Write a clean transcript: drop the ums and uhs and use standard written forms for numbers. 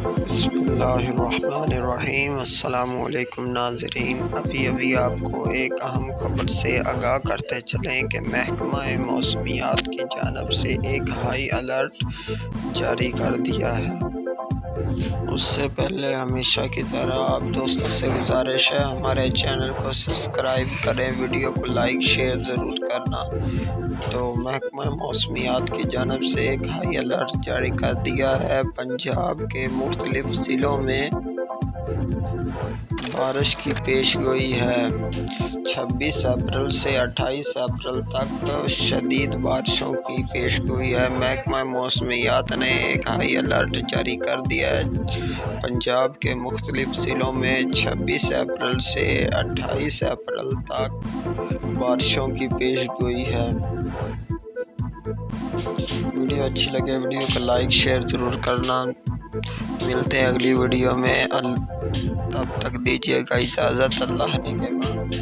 بسم اللہ الرحمن الرحیم۔ السلام علیکم ناظرین، ابھی آپ کو ایک اہم خبر سے آگاہ کرتے چلیں کہ محکمہ موسمیات کی جانب سے ایک ہائی الرٹ جاری کر دیا ہے۔ اس سے پہلے ہمیشہ کی طرح آپ دوستوں سے گزارش ہے ہمارے چینل کو سبسکرائب کریں، ویڈیو کو لائک شیئر ضرور کرنا۔ تو محکمہ موسمیات کی جانب سے ایک ہائی الرٹ جاری کر دیا ہے۔ پنجاب کے مختلف ضلعوں میں بارش کی پیش گوئی ہے۔ 26 اپریل سے 28 اپریل تک شدید بارشوں کی پیش گوئی ہے۔ محکمہ موسمیات نے ایک ہائی الرٹ جاری کر دیا ہے۔ پنجاب کے مختلف ضلعوں میں 26 اپریل سے 28 اپریل تک بارشوں کی پیش گوئی ہے۔ ویڈیو اچھی لگے ویڈیو کو لائک شیئر ضرور کرنا۔ ملتے ہیں اگلی ویڈیو میں، تب تک دیجیے گا اجازت۔ اللہ نگہبان۔